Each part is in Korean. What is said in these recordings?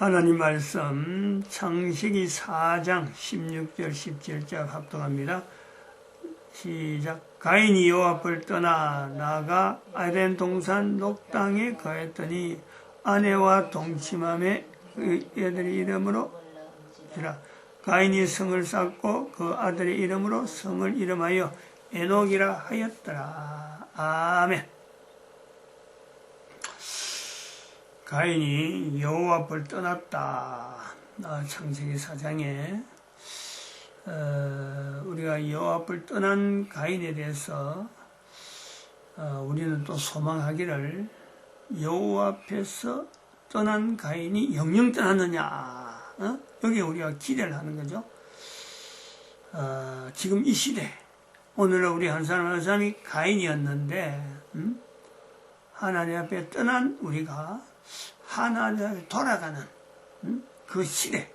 하나님 말씀 창세기 4장 16절 17절 합독합니다. 시작. 가인이 요압을 떠나 나가 아덴 동산 녹 땅에 거했더니 아내와 동침함에 그애들의 이름으로 가인이 성을 쌓고 그 아들의 이름으로 성을 이름하여 에녹이라 하였더라. 아멘. 가인이 요압을 떠났다. 창세기 4장에 우리가 요압을 떠난 가인에 대해서 우리는 또 소망하기를, 요압에서 떠난 가인이 영영 떠났느냐, 여기에 우리가 기대를 하는 거죠. 지금 이 시대, 오늘 우리 한 사람 한 사람이 가인이었는데 하나님 앞에 떠난 우리가 하나님 앞에 돌아가는 그 시대를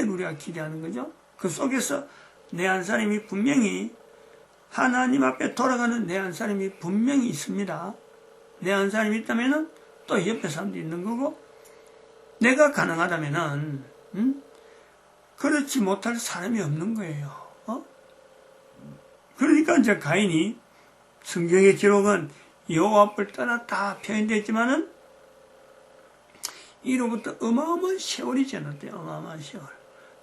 우리가 기대하는 거죠. 그 속에서 내 한 사람이 분명히, 하나님 앞에 돌아가는 내 한 사람이 분명히 있습니다. 내 한 사람이 있다면은 또 옆에 사람도 있는 거고, 내가 가능하다면은 그렇지 못할 사람이 없는 거예요. 그러니까 이제 가인이, 성경의 기록은 요압을 떠났다 표현되어 있지만은 이로부터 어마어마한 세월이 지났대요. 어마어마한 세월.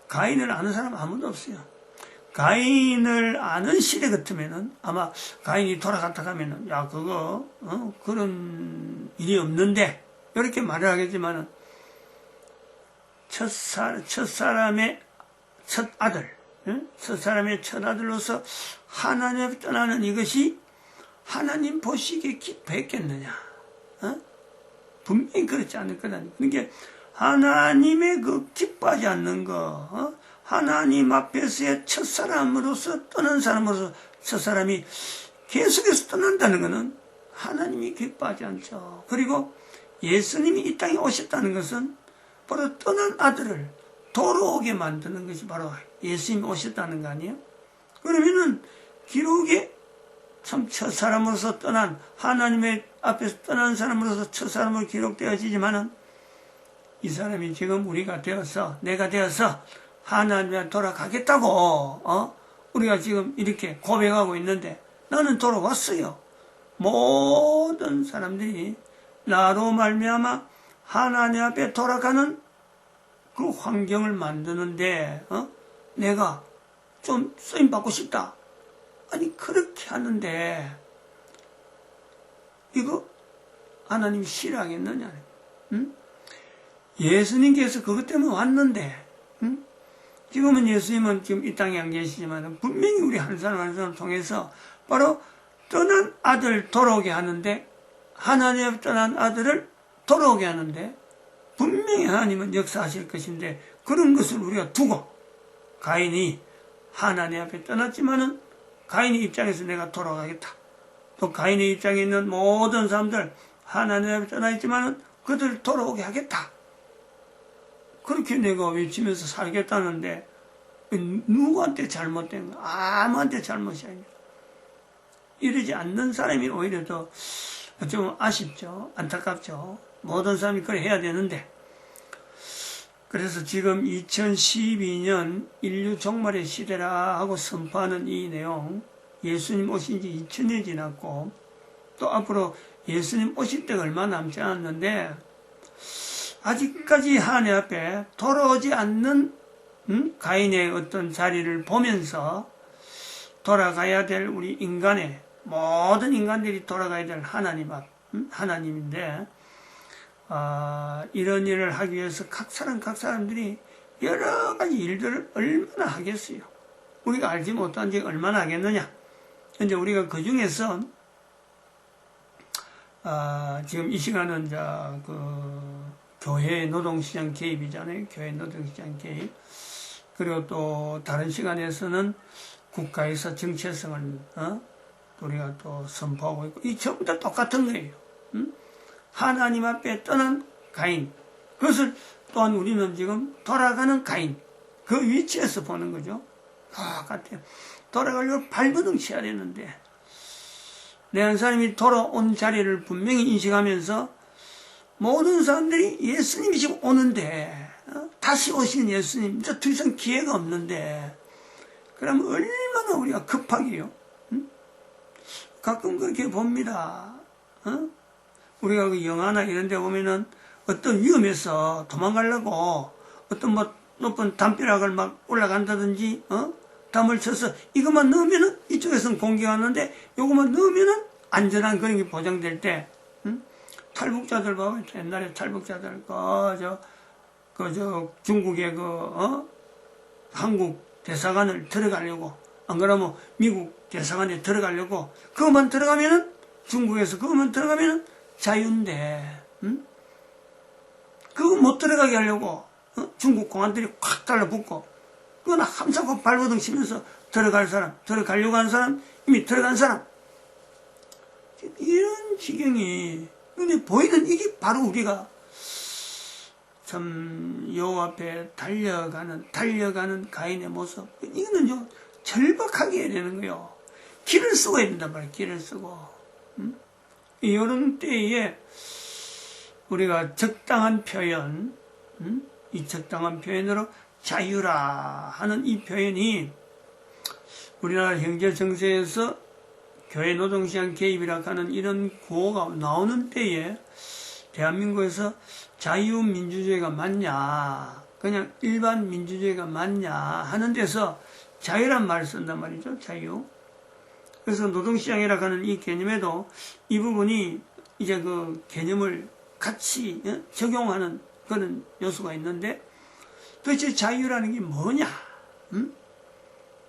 가인을 아는 사람 아무도 없어요. 가인을 아는 시대 같으면은, 아마 가인이 돌아갔다 가면은, 야, 그거 그런 일이 없는데 이렇게 말을 하겠지만은, 첫사람의 첫 아들로서 하나님 앞에 떠나는 이것이 하나님 보시기에 기뻐했겠느냐? 분명히 그렇지 않을 거다. 그러니까 하나님의 그 기뻐하지 않는 거, 하나님 앞에서의 첫사람으로서, 떠난 사람으로서 첫사람이 계속해서 떠난다는 것은 하나님이 기뻐하지 않죠. 그리고 예수님이 이 땅에 오셨다는 것은 바로 떠난 아들을 돌아오게 만드는 것이 바로 예수님이 오셨다는 거 아니에요? 그러면은 기록에 참 첫사람으로서 떠난, 하나님의 앞에서 떠난 사람으로서 첫사람으로 기록되어지지만은, 이 사람이 지금 우리가 되어서, 내가 되어서 하나님에 돌아가겠다고 우리가 지금 이렇게 고백하고 있는데, 나는 돌아왔어요. 모든 사람들이 나로 말미암아 하나님 앞에 돌아가는 그 환경을 만드는데 내가 좀 쓰임받고 싶다. 아니, 그렇게 하는데 이거 하나님이 싫어하겠느냐? 예수님께서 그것 때문에 왔는데, 지금은 예수님은 지금 이 땅에 안 계시지만 분명히 우리 한 사람 한 사람 통해서 바로 떠난 아들 돌아오게 하는데, 하나님 앞에 떠난 아들을 돌아오게 하는데 분명히 하나님은 역사하실 것인데, 그런 것을 우리가 두고 가인이 하나님 앞에 떠났지만은 가인의 입장에서 내가 돌아가겠다. 또 가인의 입장에 있는 모든 사람들 하나님 앞에 떠나 있지만은 그들 돌아오게 하겠다. 그렇게 내가 외치면서 살겠다는데 누구한테 잘못된 거? 아무한테 잘못이 아닙니다. 이러지 않는 사람이 오히려 더 좀 아쉽죠. 안타깝죠. 모든 사람이 그래 해야 되는데. 그래서 지금 2012년 인류 종말의 시대라 하고 선포하는 이 내용, 예수님 오신 지 2000년이 지났고 또 앞으로 예수님 오실 때가 얼마 남지 않았는데, 아직까지 하나님 앞에 돌아오지 않는 가인의 어떤 자리를 보면서 돌아가야 될 우리 인간의, 모든 인간들이 돌아가야 될 하나님 앞, 하나님인데, 이런 일을 하기 위해서 각 사람들이 여러 가지 일들을 얼마나 하겠어요. 우리가 알지 못한 게 얼마나 하겠느냐. 이제 우리가 그 중에서 지금 이 시간은 교회 노동시장 개입이잖아요. 교회 노동시장 개입. 그리고 또 다른 시간에서는 국가에서 정체성을 우리가 또 선포하고 있고, 이 전부 다 똑같은 거예요. 하나님 앞에 떠난 가인, 그것을 또한 우리는 지금 돌아가는 가인, 그 위치에서 보는 거죠. 똑같아요. 돌아가려고 발버둥 쳐야 되는데, 내 한 사람이 돌아온 자리를 분명히 인식하면서 모든 사람들이 예수님이 지금 오는데, 다시 오시는 예수님, 이제 더 이상 기회가 없는데, 그럼 얼마나 우리가 급하게요? 응? 가끔 그렇게 봅니다. 우리가 그 영화나 이런 데 보면은 어떤 위험에서 도망가려고 어떤 뭐 높은 담벼락을 막 올라간다든지, 담을 쳐서 이것만 넣으면은 이쪽에서는 공격하는데 요것만 넣으면은 안전한 그런 게 보장될 때, 탈북자들 보면 옛날에 탈북자들 중국의 한국 대사관을 들어가려고, 안 그러면 미국 대사관에 들어가려고, 그것만 들어가면은 중국에서 그것만 들어가면은 자유인데, 그거 못 들어가게 하려고 중국 공안들이 콱 달라붙고, 그건 함사고 발버둥 치면서 들어가려고 하는 사람, 이미 들어간 사람, 이런 지경이 눈에 보이는 이게 바로 우리가 참 여호와 앞에 달려가는 가인의 모습, 이거는 좀 절박하게 해야 되는 거요. 길을 쓰고 해야 된단 말이에요. 길을 쓰고. 이런 때에 우리가 적당한 표현, 이 적당한 표현으로 자유라 하는 이 표현이 우리나라 현재 정세에서 교회 노동시장 개입이라 하는 이런 구호가 나오는 때에 대한민국에서 자유민주주의가 맞냐, 그냥 일반 민주주의가 맞냐 하는 데서 자유란 말을 쓴단 말이죠. 자유. 그래서 노동시장이라 하는 이 개념에도 이 부분이 이제 그 개념을 같이 적용하는 그런 요소가 있는데, 도대체 자유라는 게 뭐냐?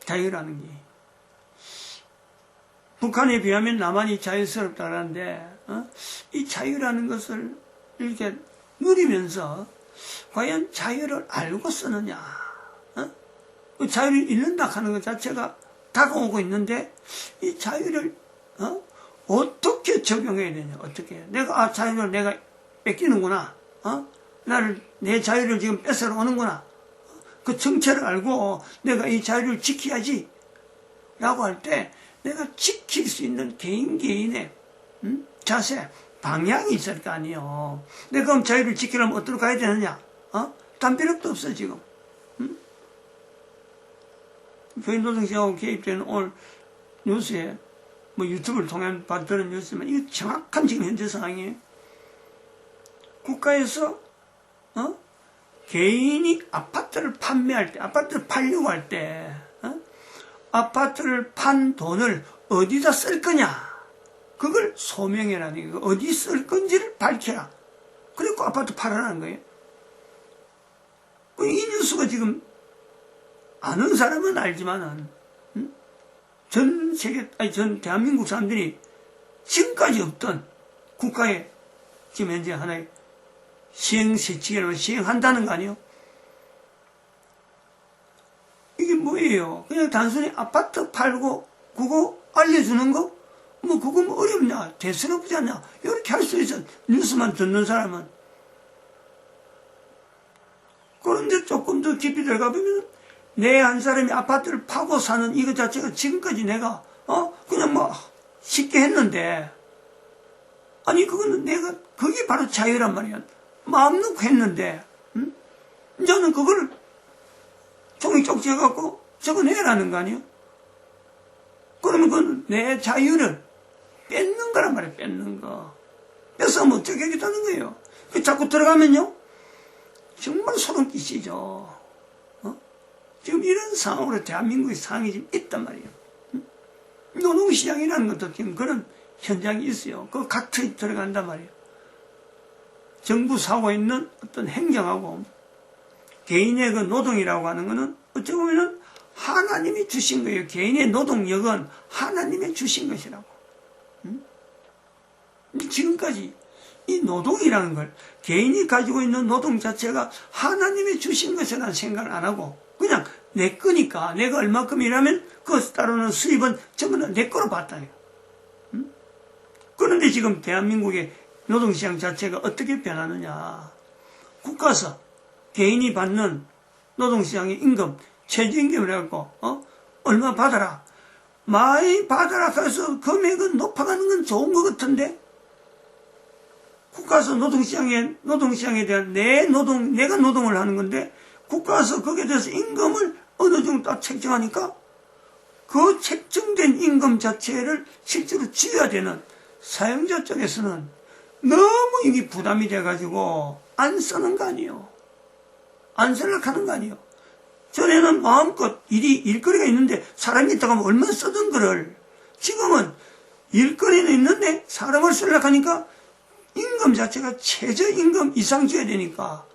자유라는 게. 북한에 비하면 남한이 자유스럽다는데, 이 자유라는 것을 이렇게 누리면서 과연 자유를 알고 쓰느냐? 그 자유를 잃는다 하는 것 자체가 다가오고 있는데, 이 자유를 어떻게 적용해야 되냐? 어떻게? 내가 자유를 내가 뺏기는구나. 내 자유를 지금 뺏으러 오는구나. 그 정체를 알고 내가 이 자유를 지켜야지 라고 할 때, 내가 지킬 수 있는 개인의 자세, 방향이 있을 거 아니에요. 내가 그럼 자유를 지키려면 어디로 가야 되느냐? 담벼락도 없어 지금. 교회 노동시장하고 개입되는 오늘 뉴스에, 뭐 유튜브를 통해 봤던 뉴스지만, 이거 정확한 지금 현재 상황이에요. 국가에서 개인이 아파트를 판매할 때, 아파트를 팔려고 할 때, 아파트를 판 돈을 어디다 쓸 거냐, 그걸 소명해라는 거예요. 어디 쓸 건지를 밝혀라. 그리고 아파트 팔아라는 거예요. 이 뉴스가 지금 아는 사람은 알지만은, 전 대한민국 사람들이 지금까지 없던 국가의 지금 현재 하나의 시행세칙이라면 시행한다는 거 아니에요? 이게 뭐예요? 그냥 단순히 아파트 팔고 그거 알려주는 거? 뭐 그거 뭐 어렵냐? 대수롭지 않냐? 이렇게 할 수 있어. 뉴스만 듣는 사람은. 그런데 조금 더 깊이 들어가 보면 내 한 사람이 아파트를 파고 사는 이거 자체가 지금까지 내가 그냥 뭐 쉽게 했는데, 아니 그거는 내가 그게 바로 자유란 말이야. 마음 놓고 했는데, 이제는 그걸 종이 쪽지해갖고 적어내라는 거 아니에요? 그러면 그건 내 자유를 뺏는 거란 말이에요. 뺏는 거. 뺏으면 어떻게 하겠다는 거예요. 자꾸 들어가면요, 정말 소름 끼치죠. 지금 이런 상황으로 대한민국의 상황이 지금 있단 말이에요. 노동시장이라는 것도 지금 그런 현장이 있어요. 그 같이 들어간단 말이에요. 정부 사고 있는 어떤 행정하고 개인의 그 노동이라고 하는 것은 어찌 보면은 하나님이 주신 거예요. 개인의 노동력은 하나님이 주신 것이라고. 지금까지 이 노동이라는 걸, 개인이 가지고 있는 노동 자체가 하나님이 주신 것이라는 생각을 안 하고 그냥 내 거니까 내가 얼마큼 일하면 그것에 따르는 수입은 전부 다 내 거로 봤다. 그런데 지금 대한민국의 노동시장 자체가 어떻게 변하느냐. 국가에서 개인이 받는 노동시장의 임금, 최저임금을 해갖고 얼마 받아라, 많이 받아라 해서 금액은 높아가는 건 좋은 것 같은데, 국가에서 노동시장에 대한 내가 노동을 하는 건데, 국가에서 거기에 대해서 임금을 어느 정도 딱 책정하니까, 그 책정된 임금 자체를 실제로 쥐어야 되는 사용자 쪽에서는 너무 이게 부담이 돼가지고, 안 쓰는 거 아니에요. 안 쓰려고 하는 거 아니에요. 전에는 마음껏 일거리가 있는데, 사람이 있다가 하면 얼마나 쓰던 거를, 지금은 일거리는 있는데, 사람을 쓰려고 하니까, 임금 자체가 최저임금 이상 줘야 되니까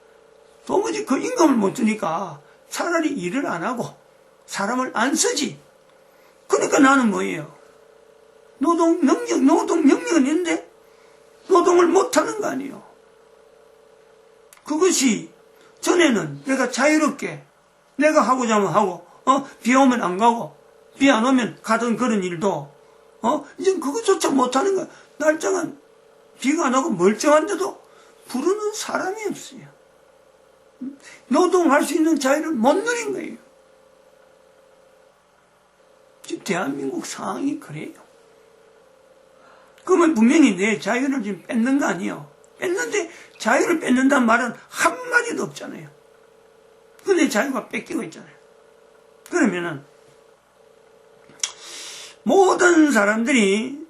도무지 그 임금을 못 주니까 차라리 일을 안 하고 사람을 안 쓰지. 그러니까 나는 뭐예요? 노동 능력은 있는데 노동을 못하는 거 아니에요. 그것이 전에는 내가 자유롭게 내가 하고자 하면 하고 비 오면 안 가고 비 안 오면 가던 그런 일도 이제 그것조차 못하는 거야. 날짜가 비가 안 오고 멀쩡한데도 부르는 사람이 없어요. 노동할 수 있는 자유를 못 누린 거예요. 지금 대한민국 상황이 그래요. 그러면 분명히 내 자유를 지금 뺏는 거 아니에요. 뺏는데 자유를 뺏는다는 말은 한마디도 없잖아요. 근데 자유가 뺏기고 있잖아요. 그러면은 모든 사람들이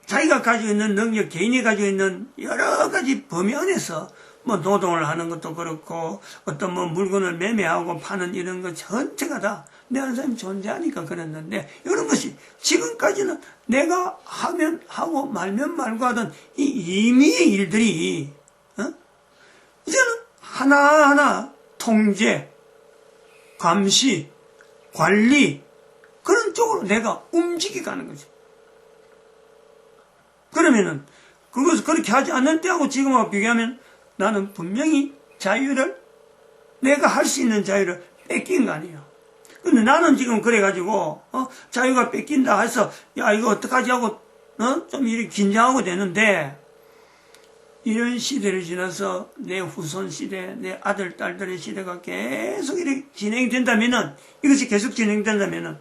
자기가 가지고 있는 능력, 개인이 가지고 있는 여러 가지 범위 안에서 뭐 노동을 하는 것도 그렇고 어떤 뭐 물건을 매매하고 파는 이런 것 전체가 다 내 한 사람이 존재하니까 그랬는데 이런 것이 지금까지는 내가 하면 하고 말면 말고 하던 이 임의의 일들이 이제는 하나하나 통제, 감시, 관리 그런 쪽으로 내가 움직여가는 거죠. 그러면은 그것을 그렇게 하지 않는 때하고 지금하고 비교하면 나는 분명히 자유를 내가 할 수 있는 자유를 뺏긴 거 아니에요. 근데 나는 지금 그래가지고 자유가 뺏긴다 해서 야 이거 어떡하지 하고 좀 이렇게 긴장하고 되는데 이런 시대를 지나서 내 후손 시대, 내 아들 딸들의 시대가 계속 이렇게 진행이 된다면은 이것이 계속 진행된다면은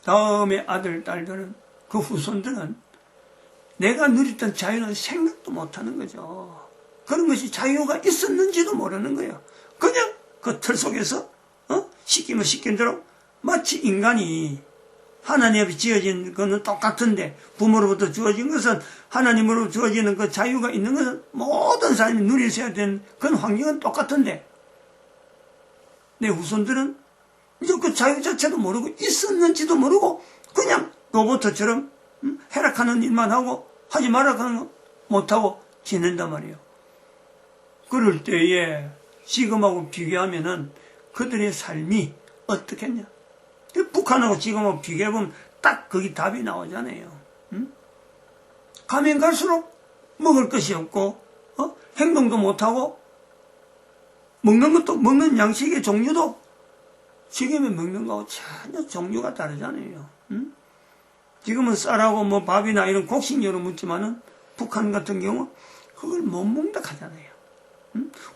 다음에 아들 딸들은 그 후손들은 내가 누렸던 자유는 생각도 못하는 거죠. 그런 것이 자유가 있었는지도 모르는 거예요. 그냥 그 틀 속에서 시키면 시킨 대로 마치 인간이 하나님 앞에 지어진 것은 똑같은데 부모로부터 주어진 것은 하나님으로 주어지는 그 자유가 있는 것은 모든 사람이 누리셔야 되는 그런 환경은 똑같은데 내 후손들은 이제 그 자유 자체도 모르고 있었는지도 모르고 그냥 로봇처럼 해락하는 일만 하고 하지 말라고 하는 거 못하고 지낸단 말이에요. 그럴 때에 지금하고 비교하면은 그들의 삶이 어떻겠냐. 북한하고 지금하고 비교해보면 딱 거기 답이 나오잖아요. 가면 갈수록 먹을 것이 없고 행동도 못하고 먹는 양식의 종류도 지금에 먹는 거하고 전혀 종류가 다르잖아요. 지금은 쌀하고 뭐 밥이나 이런 곡식류로 묻지만은 북한 같은 경우 그걸 못 먹는다 하잖아요.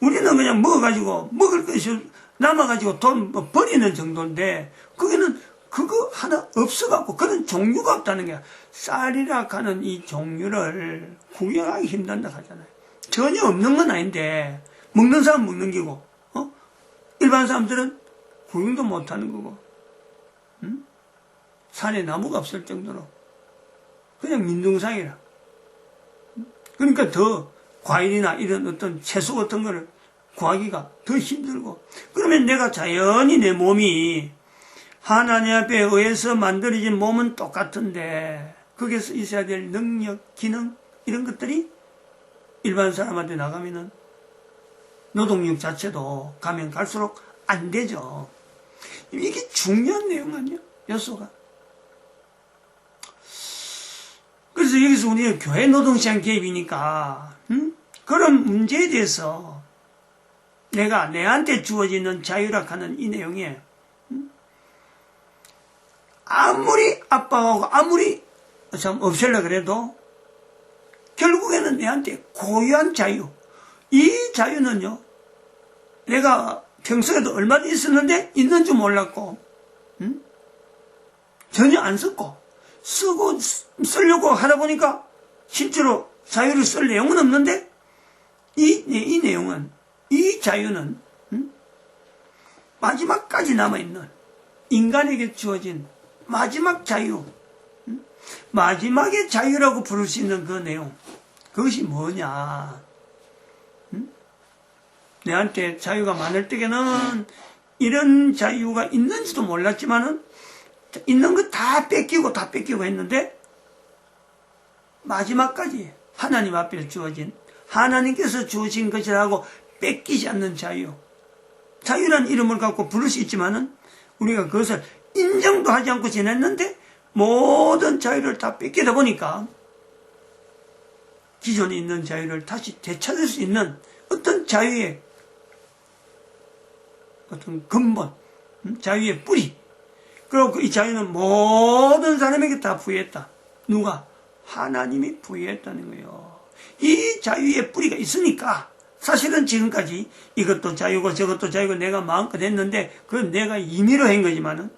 우리는 그냥 먹어가지고 먹을 것이 남아가지고 돈 버리는 정도인데 거기는 그거 하나 없어갖고 그런 종류가 없다는 게 쌀이라 하는 이 종류를 구경하기 힘든다 하잖아요. 전혀 없는 건 아닌데 먹는 사람 먹는 기고 일반 사람들은 구경도 못하는 거고 산에 나무가 없을 정도로 그냥 민둥상이라. 그러니까 더 과일이나 이런 어떤 채소 같은 거를 구하기가 더 힘들고 그러면 내가 자연히 내 몸이 하나님 앞에 의해서 만들어진 몸은 똑같은데 거기서 있어야 될 능력, 기능 이런 것들이 일반 사람한테 나가면은 노동력 자체도 가면 갈수록 안 되죠. 이게 중요한 내용 아니에요? 요소가. 그래서 여기서 우리가 교회 노동시장 개입이니까 그런 문제에 대해서 내가 내한테 주어지는 자유라 하는 이 내용에 아무리 압박하고 아무리 좀 없애려 그래도 결국에는 내한테 고유한 자유. 이 자유는요 내가 평소에도 얼마나 있었는데 있는 줄 몰랐고 전혀 안 썼고 쓰려고 하다 보니까 실제로 자유를 쓸 내용은 없는데 이 내용은, 이 자유는 마지막까지 남아있는 인간에게 주어진 마지막 자유, 마지막의 자유라고 부를 수 있는 그 내용, 그것이 뭐냐. 내한테 자유가 많을 때에는 이런 자유가 있는지도 몰랐지만은 있는 거 다 뺏기고 했는데 마지막까지 하나님 앞에 주어진, 하나님께서 주어진 것이라고 뺏기지 않는 자유. 자유란 이름을 갖고 부를 수 있지만은 우리가 그것을 인정도 하지 않고 지냈는데 모든 자유를 다 뺏기다 보니까 기존에 있는 자유를 다시 되찾을 수 있는 어떤 자유의 어떤 근본, 자유의 뿌리, 그리고 이 자유는 모든 사람에게 다 부여했다. 누가? 하나님이 부여했다는 거예요. 이 자유의 뿌리가 있으니까 사실은 지금까지 이것도 자유고 저것도 자유고 내가 마음껏 했는데 그건 내가 임의로 한 거지만은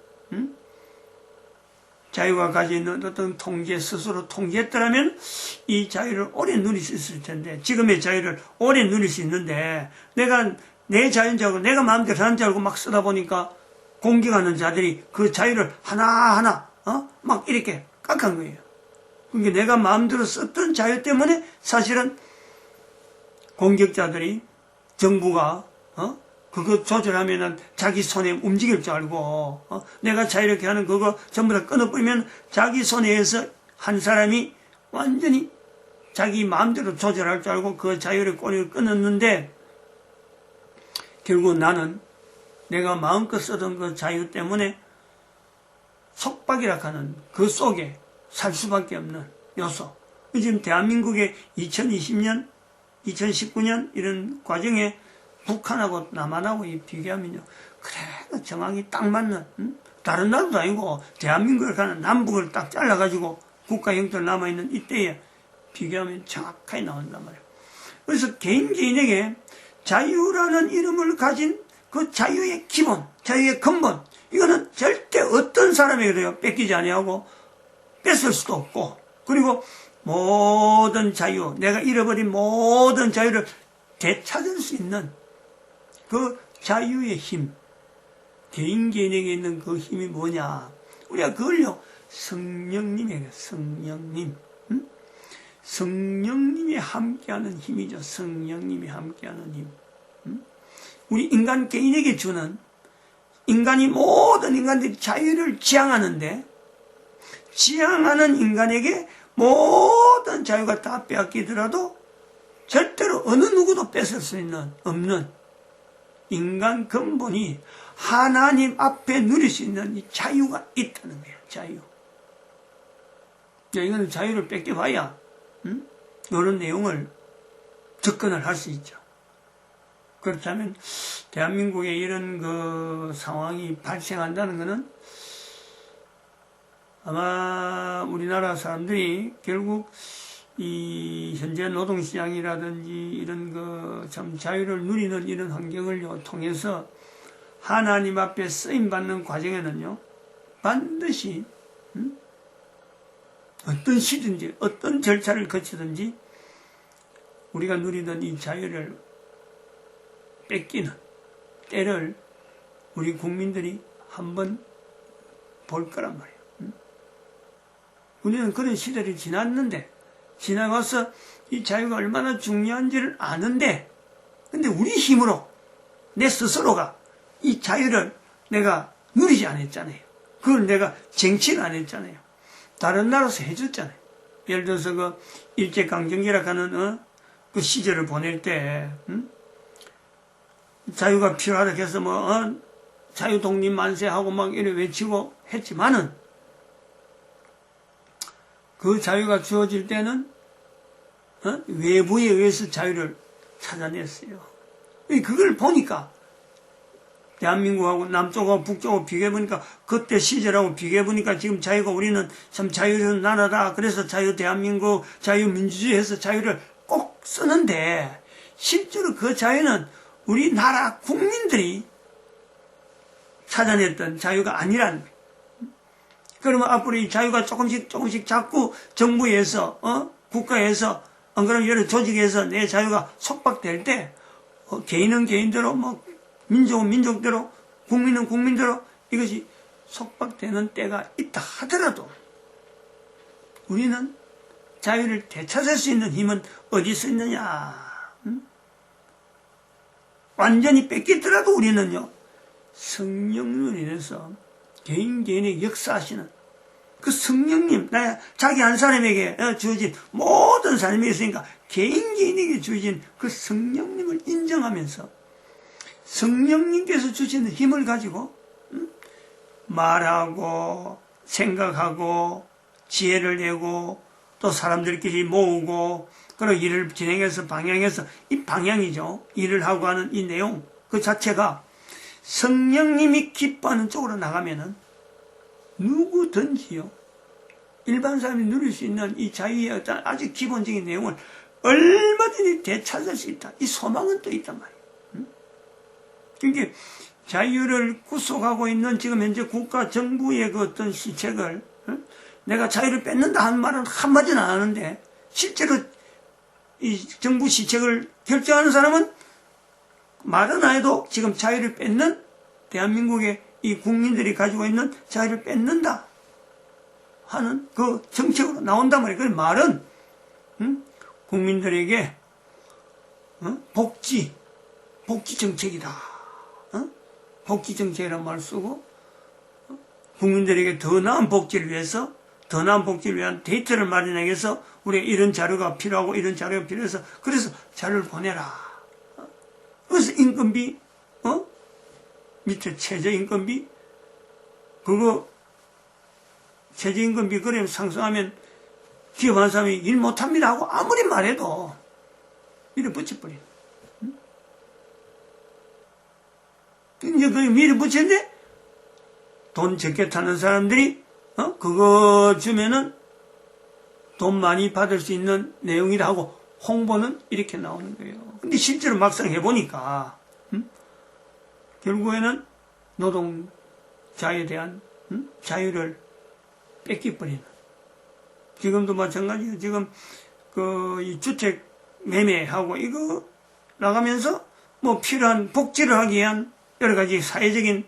자유가 가지고 있는 어떤 통제, 스스로 통제했더라면 이 자유를 오래 누릴 수 있을 텐데, 지금의 자유를 오래 누릴 수 있는데 내가 내 자유인 줄 알고 내가 마음대로 하는 줄 알고 막 쓰다 보니까 공격하는 자들이 그 자유를 하나하나 막 이렇게 깎은 거예요. 그러니까 내가 마음대로 썼던 자유 때문에 사실은 공격자들이, 정부가 그거 조절하면은 자기 손에 움직일 줄 알고 내가 자유롭게 하는 그거 전부 다 끊어버리면 자기 손에서 한 사람이 완전히 자기 마음대로 조절할 줄 알고 그 자유의 꼬리를 끊었는데, 결국 나는 내가 마음껏 쓰던 그 자유 때문에 속박이라 하는 그 속에 살 수밖에 없는 요소. 지금 대한민국의 2020년, 2019년 이런 과정에 북한하고 남한하고 비교하면요, 그래 정확히 딱 맞는, 다른 나라도 아니고 대한민국을 가는 남북을 딱 잘라가지고 국가 형태로 남아있는 이때에 비교하면 정확하게 나온단 말이에요. 그래서 개인에게 자유라는 이름을 가진 그 자유의 기본, 자유의 근본, 이거는 절대 어떤 사람에게도 뺏기지 아니하고 뺏을 수도 없고, 그리고 모든 자유, 내가 잃어버린 모든 자유를 되찾을 수 있는 그 자유의 힘, 개인에게 있는 그 힘이 뭐냐? 우리가 그걸요, 성령님에게, 성령님이 함께하는 힘이죠. 성령님이 함께하는 힘. 우리 인간 개인에게 주는, 인간이 모든 인간들이 자유를 지향하는데, 지향하는 인간에게 모든 자유가 다 빼앗기더라도 절대로 어느 누구도 뺏을 수 없는 인간 근본이 하나님 앞에 누릴 수 있는 이 자유가 있다는 거예요. 자유. 이거는 자유를 뺏겨봐야 이런 내용을 접근을 할 수 있죠. 그렇다면 대한민국에 이런 그 상황이 발생한다는 것은 아마 우리나라 사람들이 결국 이 현재 노동시장이라든지 이런 그 참 자유를 누리는 이런 환경을 통해서 하나님 앞에 쓰임받는 과정에는요, 반드시 어떤 시든지 어떤 절차를 거치든지 우리가 누리던 이 자유를 뺏기는 때를 우리 국민들이 한번 볼 거란 말이에요. 우리는 그런 시대를 지났는데, 지나가서 이 자유가 얼마나 중요한지를 아는데, 근데 우리 힘으로 내 스스로가 이 자유를 내가 누리지 않았잖아요. 그걸 내가 쟁취를 안 했잖아요. 다른 나라에서 해줬잖아요. 예를 들어서 그 일제강점기라 하는 그 시절을 보낼 때 자유가 필요하다 해서 자유 독립 만세하고 막 이래 외치고 했지만은 그 자유가 주어질 때는 외부에 의해서 자유를 찾아냈어요. 그걸 보니까 대한민국하고 남쪽하고 북쪽하고 비교해보니까 그때 시절하고 비교해보니까 지금 자유가 우리는 참 자유로운 나라다. 그래서 자유 대한민국 자유민주주의 해서 자유를 꼭 쓰는데 실제로 그 자유는 우리나라 국민들이 찾아냈던 자유가 아니란 거예요. 그러면 앞으로 이 자유가 조금씩 자꾸 정부에서 국가에서 안 그러면 여러 조직에서 내 자유가 속박될 때 개인은 개인대로 민족은 민족대로 국민은 국민대로 이것이 속박되는 때가 있다 하더라도 우리는 자유를 되찾을 수 있는 힘은 어디서 있느냐? 완전히 뺏기더라도 우리는요, 성령으로 인해서 개인에게 역사하시는 그 성령님, 자기 한 사람에게 주어진 모든 삶이 있으니까 개인에게 주어진 그 성령님을 인정하면서 성령님께서 주시는 힘을 가지고 말하고 생각하고 지혜를 내고 또 사람들끼리 모으고 그리고 일을 진행해서 방향해서 이 방향이죠. 일을 하고 하는 이 내용 그 자체가 성령님이 기뻐하는 쪽으로 나가면은 누구든지요. 일반 사람이 누릴 수 있는 이 자유의 어떤 아주 기본적인 내용을 얼마든지 되찾을 수 있다. 이 소망은 또 있단 말이에요. 그러니까 자유를 구속하고 있는 지금 현재 국가 정부의 그 어떤 시책을 내가 자유를 뺏는다 하는 말은 한마디는 안 하는데 실제로 이 정부 시책을 결정하는 사람은 말은 안 해도 지금 자유를 뺏는 대한민국의 이 국민들이 가지고 있는 자유를 뺏는다 하는 그 정책으로 나온단 말이에요. 그 말은 국민들에게 복지 정책이다. 복지 정책이라는 말을 쓰고 국민들에게 더 나은 복지를 위해서 더 나은 복지를 위한 데이터를 마련하기 위해서 우리가 이런 자료가 필요하고 이런 자료가 필요해서 그래서 자료를 보내라. 그래서 인건비 밑에 최저인건비 그거 최저임금비 그래 상승하면 기업 한 사람이 일 못합니다 하고 아무리 말해도 밀어붙여버려. 이제 그 밀어붙였는데 돈 적게 타는 사람들이 그거 주면은 돈 많이 받을 수 있는 내용이다 하고 홍보는 이렇게 나오는 거예요. 근데 실제로 막상 해보니까 결국에는 노동자에 대한 자유를 뺏기버리는. 지금도 마찬가지예요. 지금 이 주택 매매하고 이거 나가면서 뭐 필요한 복지를 하기 위한 여러 가지 사회적인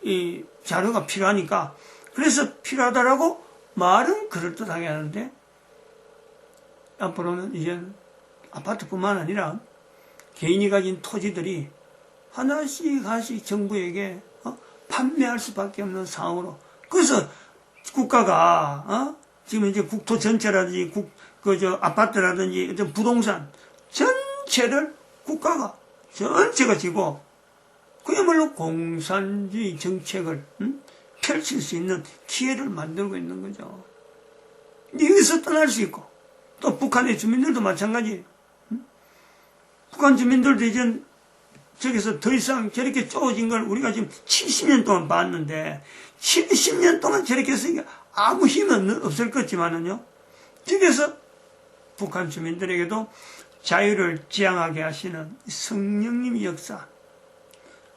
이 자료가 필요하니까 그래서 필요하다라고 말은 그럴듯하게 하는데 앞으로는 이제 아파트뿐만 아니라 개인이 가진 토지들이 하나씩 정부에게 판매할 수밖에 없는 상황으로. 그래서 국가가 지금 이제 국토 전체라든지 아파트라든지 어떤 부동산 전체를 국가가 전체가 지고 그야말로 공산주의 정책을 펼칠 수 있는 기회를 만들고 있는 거죠. 여기서 떠날 수 있고 또 북한의 주민들도 마찬가지예요. 북한 주민들도 이제 저기서 더 이상 저렇게 쪼어진 걸 우리가 지금 70년 동안 봤는데 70년 동안 저렇게 했으니까 아무 힘은 없을 것지만은요. 저기서 북한 주민들에게도 자유를 지향하게 하시는 성령님의 역사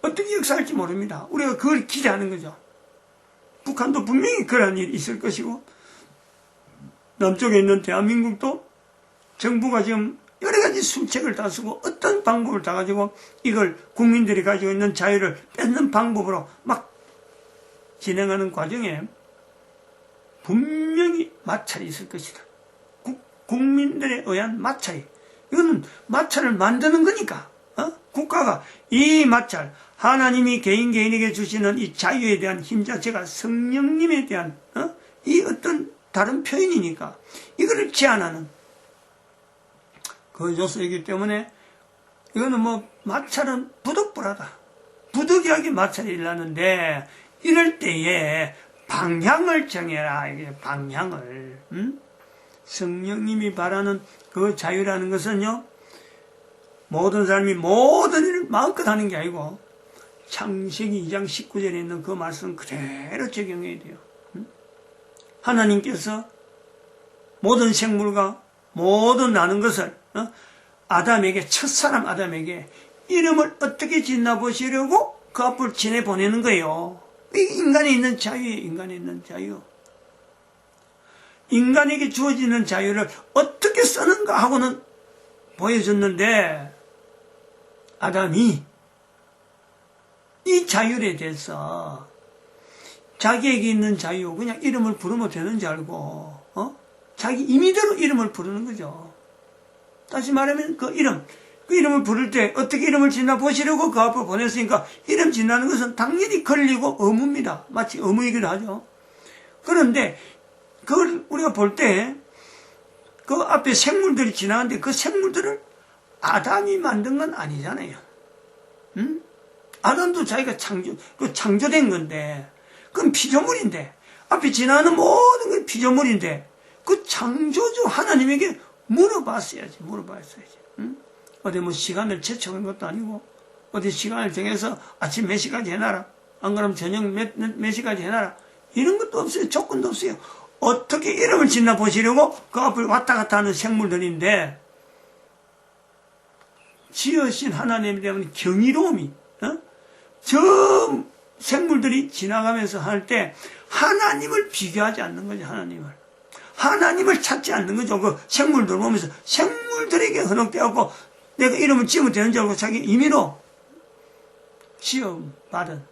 어떻게 역사할지 모릅니다. 우리가 그걸 기대하는 거죠. 북한도 분명히 그런 일이 있을 것이고 남쪽에 있는 대한민국도 정부가 지금 여러 가지 수책을 다 쓰고 어떤 방법을 다 가지고 이걸 국민들이 가지고 있는 자유를 뺏는 방법으로 막 진행하는 과정에 분명히 마찰이 있을 것이다. 국민들에 의한 마찰이. 이거는 마찰을 만드는 거니까 국가가 이 마찰 하나님이 개인에게 주시는 이 자유에 대한 힘 자체가 성령님에 대한 이 어떤 다른 표현이니까 이거를 제한하는 그 요소이기 때문에 이거는 뭐 마찰은 부득불하다. 부득이하게 마찰이 일어나는데 이럴 때에 방향을 정해라. 이게 방향을. 성령님이 바라는 그 자유라는 것은요. 모든 사람이 모든 일을 마음껏 하는 게 아니고 창세기 2장 19절에 있는 그 말씀 그대로 적용해야 돼요. 하나님께서 모든 생물과 모든 나는 것을 아담에게 첫사람 아담에게 이름을 어떻게 짓나 보시려고 그 앞을 지내보내는 거예요. 이게 인간에 있는 자유예요. 인간에 있는 자유. 인간에게 주어지는 자유를 어떻게 쓰는가 하고는 보여줬는데, 아담이 이 자율에 대해서 자기에게 있는 자유, 그냥 이름을 부르면 되는 줄 알고, 자기 임의대로 이름을 부르는 거죠. 다시 말하면 그 이름을 부를 때 어떻게 이름을 짓나 보시려고 그 앞으로 보냈으니까 이름 짓는 것은 당연히 걸리고 의무입니다. 마치 의무이기도 하죠. 그런데 그걸 우리가 볼 때 그 앞에 생물들이 지나가는데 그 생물들을 아담이 만든 건 아니잖아요. 응? 아담도 자기가 창조된 건데, 그건 피조물인데, 앞에 지나가는 모든 건 피조물인데, 그 창조주 하나님에게 물어봤어야지. 응? 어디 뭐 시간을 재촉한 것도 아니고, 어디 시간을 정해서 아침 몇 시까지 해놔라. 안 그러면 저녁 몇 시까지 해놔라. 이런 것도 없어요. 조건도 없어요. 어떻게 이름을 짓나 보시려고 그 앞을 왔다 갔다 하는 생물들인데, 지으신 하나님에 대한 경이로움이, 저 생물들이 지나가면서 할 때 하나님을 비교하지 않는 거죠. 하나님을 찾지 않는 거죠. 그 생물들 보면서 생물들에게 현혹되었고 내가 이름을 지으면 되는 줄 알고 자기 임의로 지음받은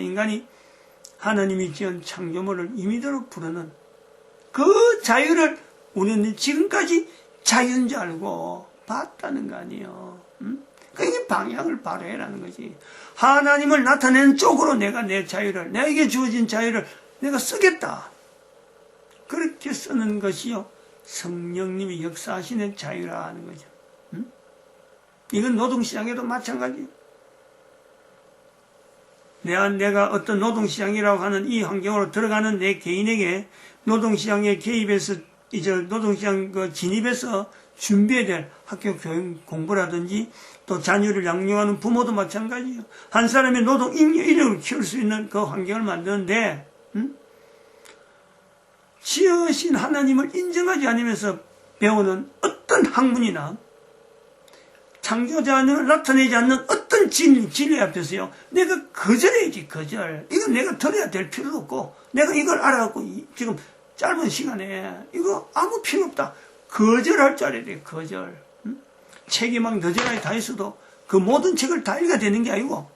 인간이 하나님이 지은 창조물을 임의대로 부르는 그 자유를 우리는 지금까지 자유인 줄 알고 봤다는 거 아니에요. 그게 방향을 바로 해라는 거지. 하나님을 나타내는 쪽으로 내가 내 자유를, 내게 주어진 자유를 내가 쓰겠다. 그렇게 쓰는 것이요, 성령님이 역사하시는 자유라 하는 거죠. 이건 노동시장에도 마찬가지예요. 내가 어떤 노동시장이라고 하는 이 환경으로 들어가는 내 개인에게 노동시장에 개입해서, 이제 노동시장 진입해서 준비해야 될 학교 교육 공부라든지 또 자녀를 양육하는 부모도 마찬가지예요. 한 사람의 노동 인력을 키울 수 있는 그 환경을 만드는데, 지으신 하나님을 인정하지 않으면서 배우는 어떤 학문이나 창조자 하나님을 나타내지 않는 어떤 진리 앞에서요, 내가 거절해야지, 거절. 이건 내가 들어야 될 필요도 없고, 내가 이걸 알아갖고 지금 짧은 시간에 이거 아무 필요 없다. 거절할 줄 알아야 돼, 거절. 책이 막 너저나게 다 있어도 그 모든 책을 다 읽어야 되는 게 아니고,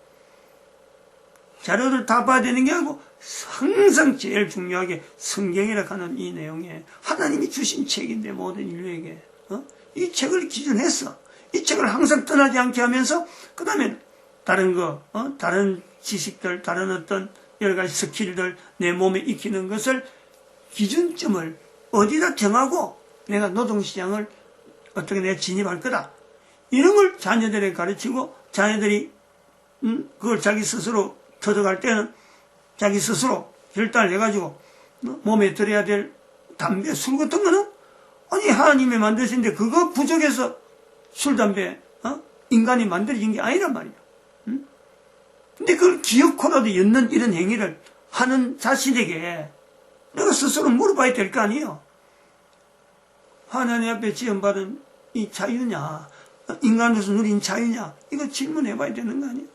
자료를 다 봐야 되는 게 아니고, 항상 제일 중요하게 성경이라 하는 이 내용에 하나님이 주신 책인데 모든 인류에게 이 책을 기준해서 이 책을 항상 떠나지 않게 하면서 그 다음에 다른 지식들, 다른 어떤 여러 가지 스킬들 내 몸에 익히는 것을 기준점을 어디다 정하고 내가 노동시장을 어떻게 내가 진입할 거다. 이런 걸 자녀들에게 가르치고 자녀들이 그걸 자기 스스로 터득할 때는 자기 스스로 결단을 해가지고 몸에 들어야 될 담배, 술 같은 거는 아니 하나님이 만드신데 그거 부족해서 술, 담배 인간이 만들어진 게 아니란 말이야. 근데 그걸 기어코라도 엮는 이런 행위를 하는 자신에게 내가 스스로 물어봐야 될 거 아니에요. 하나님 앞에 지원받은 이 자유냐, 인간으로서 누린 자유냐, 이거 질문해봐야 되는 거 아니에요.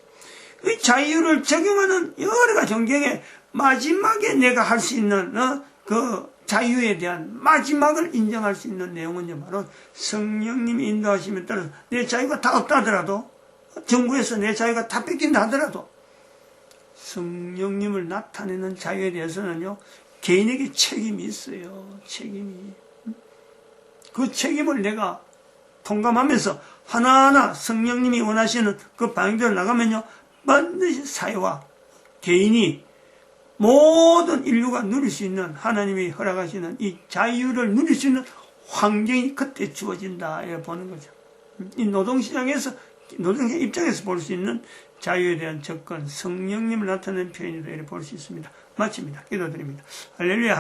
이 자유를 적용하는 여러 가지 경경에 마지막에 내가 할 수 있는 그 자유에 대한 마지막을 인정할 수 있는 내용은 바로 성령님이 인도하심에 따라서 내 자유가 다 없다 하더라도, 정부에서 내 자유가 다 뺏긴다 하더라도 성령님을 나타내는 자유에 대해서는요, 개인에게 책임이 있어요. 책임이. 그 책임을 내가 통감하면서 하나하나 성령님이 원하시는 그 방향대로 나가면요, 반드시 사회와 개인이 모든 인류가 누릴 수 있는 하나님이 허락하시는 이 자유를 누릴 수 있는 환경이 그때 주어진다 이렇게 보는 거죠. 이 노동시장 입장에서 볼 수 있는 자유에 대한 접근, 성령님을 나타내는 표현이다 이렇게 볼 수 있습니다. 마칩니다. 기도드립니다. 할렐루야.